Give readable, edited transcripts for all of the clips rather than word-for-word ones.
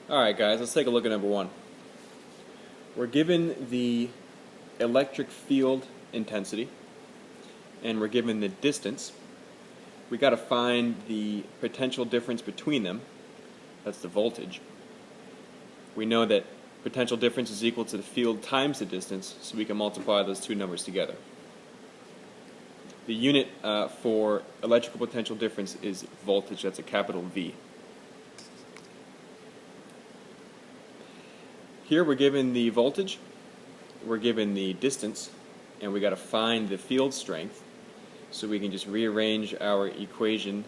Alright guys, let's take a look at number one. We're given the electric field intensity and we're given the distance. We got to find the potential difference between them. That's the voltage. We know that potential difference is equal to the field times the distance, so we can multiply those two numbers together. The unit for electrical potential difference is voltage. That's a capital V. Here we're given the voltage, we're given the distance, and we got to find the field strength. So we can just rearrange our equation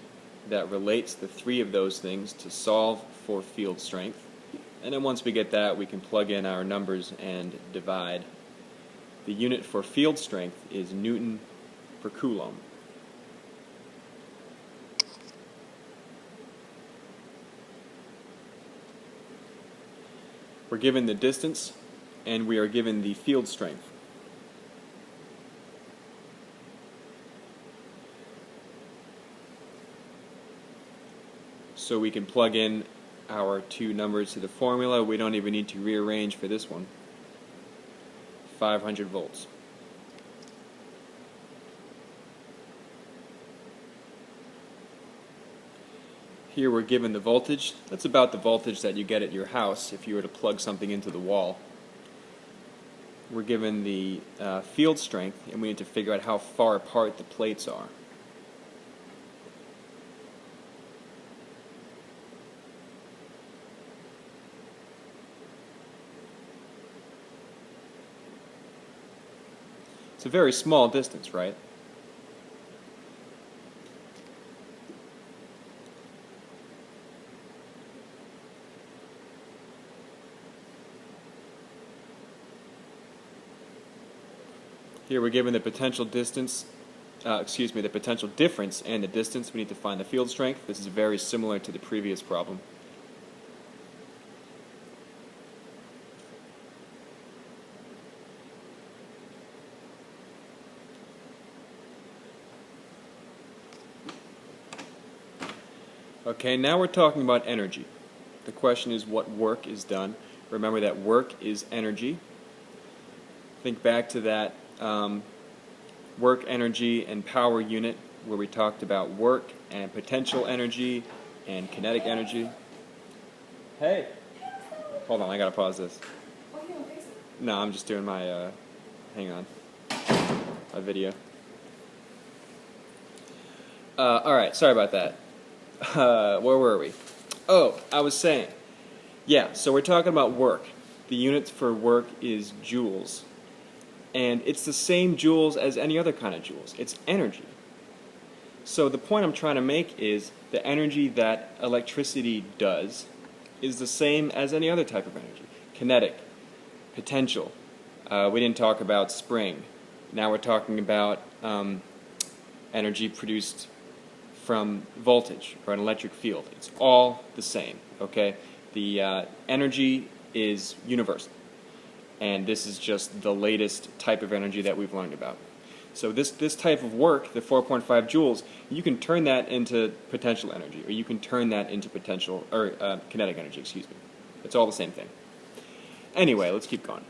that relates the three of those things to solve for field strength. And then once we get that, we can plug in our numbers and divide. The unit for field strength is Newton per Coulomb. We're given the distance, and we are given the field strength. So we can plug in our two numbers to the formula. We don't even need to rearrange for this one. 500 volts. Here we're given the voltage. That's about the voltage that you get at your house if you were to plug something into the wall. We're given the field strength, and we need to figure out how far apart the plates are. It's a very small distance, right? Here we're given the potential distance, the potential difference and the distance. We need to find the field strength. This is very similar to the previous problem. Okay, now we're talking about energy. The question is what work is done. Remember that work is energy. Think back to that work, energy, and power unit where we talked about work and potential energy and kinetic energy. Hey! Hold on, I gotta pause this. No, I'm just doing my, hang on, my video. Alright, sorry about that. Where were we? Oh, I was saying, yeah, so we're talking about work. The unit for work is joules. And it's the same joules as any other kind of joules. It's energy. So the point I'm trying to make is the energy that electricity does is the same as any other type of energy. Kinetic, potential. We didn't talk about spring. Now we're talking about energy produced from voltage or an electric field. It's all the same, okay? The energy is universal. And this is just the latest type of energy that we've learned about. So this type of work, the 4.5 joules, you can turn that into potential energy, or you can turn that into kinetic energy, excuse me. It's all the same thing. Anyway, let's keep going.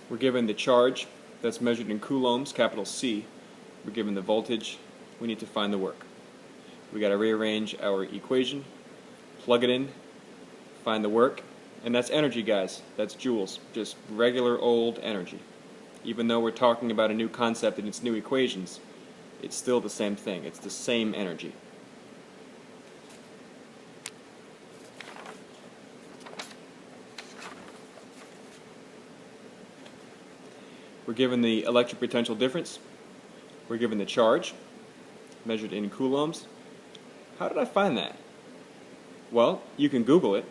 We're given the charge that's measured in coulombs, capital C. We're given the voltage. We need to find the work. We got to rearrange our equation, plug it in, find the work, and that's energy, guys. That's joules, just regular old energy. Even though we're talking about a new concept and it's new equations, it's still the same thing. It's the same energy. We're given the electric potential difference. We're given the charge, measured in coulombs. How did I find that? Well, you can Google it,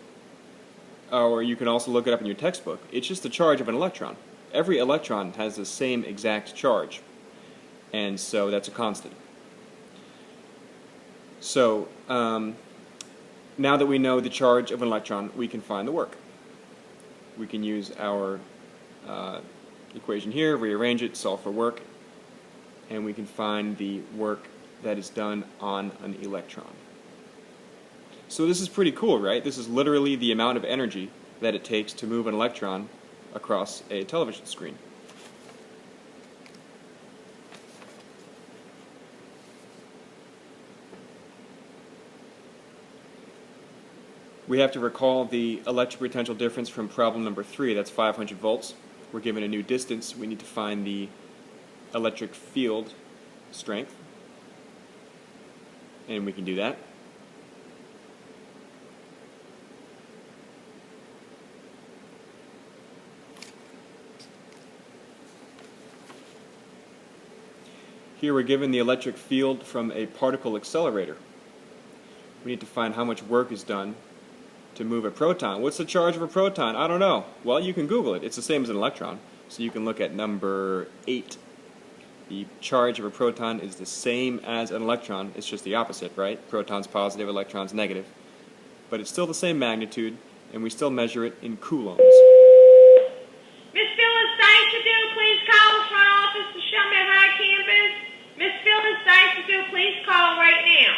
or you can also look it up in your textbook. It's just the charge of an electron. Every electron has the same exact charge, and so that's a constant. So, now that we know the charge of an electron, we can find the work. We can use our equation here, rearrange it, solve for work, and we can find the work that is done on an electron. So this is pretty cool, right? This is literally the amount of energy that it takes to move an electron across a television screen. We have to recall the electric potential difference from problem number 3. That's 500 volts. We're given a new distance. We need to find the electric field strength. And we can do that. Here we're given the electric field from a particle accelerator. We need to find how much work is done to move a proton. What's the charge of a proton? I don't know. Well, you can Google it. It's the same as an electron. So you can look at number 8. The charge of a proton is the same as an electron. It's just the opposite, right? Proton's positive, electron's negative. But it's still the same magnitude, and we still measure it in coulombs. Miss Phyllis Dysadoo, please call the front office to show me high campus. Miss Phyllis Dysadoo, please call right now.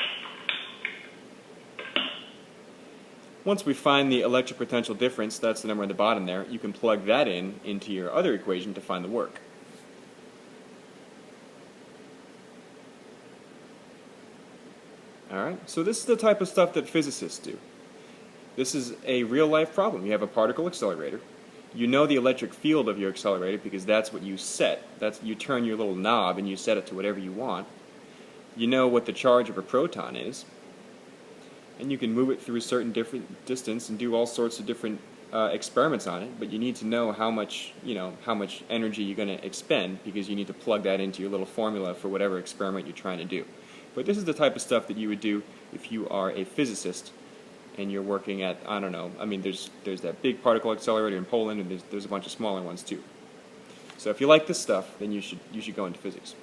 Once we find the electric potential difference, that's the number on the bottom there, you can plug that into your other equation to find the work. Alright, so this is the type of stuff that physicists do. This is a real-life problem. You have a particle accelerator. You know the electric field of your accelerator because that's what you set. You turn your little knob and you set it to whatever you want. You know what the charge of a proton is. And you can move it through a certain different distance and do all sorts of different experiments on it, but you need to know how much energy you're going to expend because you need to plug that into your little formula for whatever experiment you're trying to do. But this is the type of stuff that you would do if you are a physicist and you're working at, I don't know, I mean there's that big particle accelerator in Poland and there's a bunch of smaller ones too. So if you like this stuff, then you should go into physics.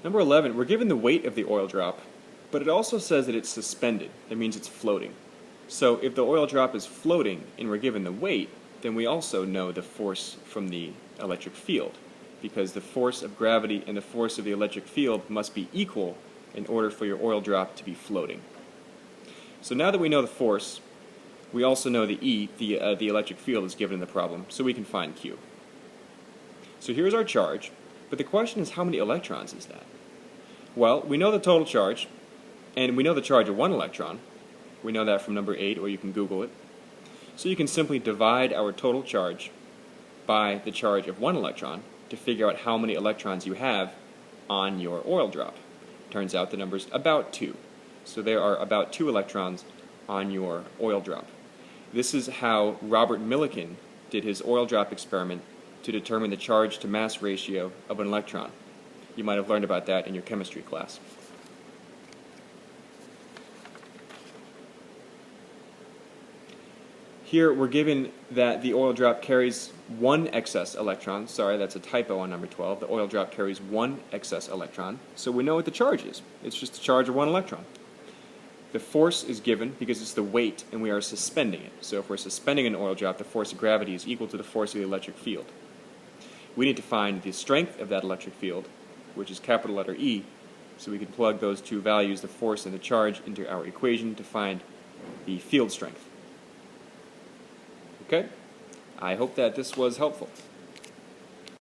Number 11, we're given the weight of the oil drop, but it also says that it's suspended. That means it's floating. So if the oil drop is floating and we're given the weight, then we also know the force from the electric field, because the force of gravity and the force of the electric field must be equal in order for your oil drop to be floating. So now that we know the force, we also know the E, the electric field is given in the problem, so we can find Q. So here's our charge, but the question is how many electrons is that? Well, we know the total charge, and we know the charge of one electron. We know that from number 8, or you can Google it. So you can simply divide our total charge by the charge of one electron to figure out how many electrons you have on your oil drop. Turns out the number's about 2. So there are about 2 electrons on your oil drop. This is how Robert Millikan did his oil drop experiment to determine the charge to mass ratio of an electron. You might have learned about that in your chemistry class. Here we're given that the oil drop carries 1 excess electron. Sorry, that's a typo on number 12. The oil drop carries 1 excess electron. So we know what the charge is. It's just the charge of 1 electron. The force is given because it's the weight and we are suspending it. So if we're suspending an oil drop, the force of gravity is equal to the force of the electric field. We need to find the strength of that electric field, which is capital letter E, so we can plug those two values, the force and the charge, into our equation to find the field strength. Okay? I hope that this was helpful.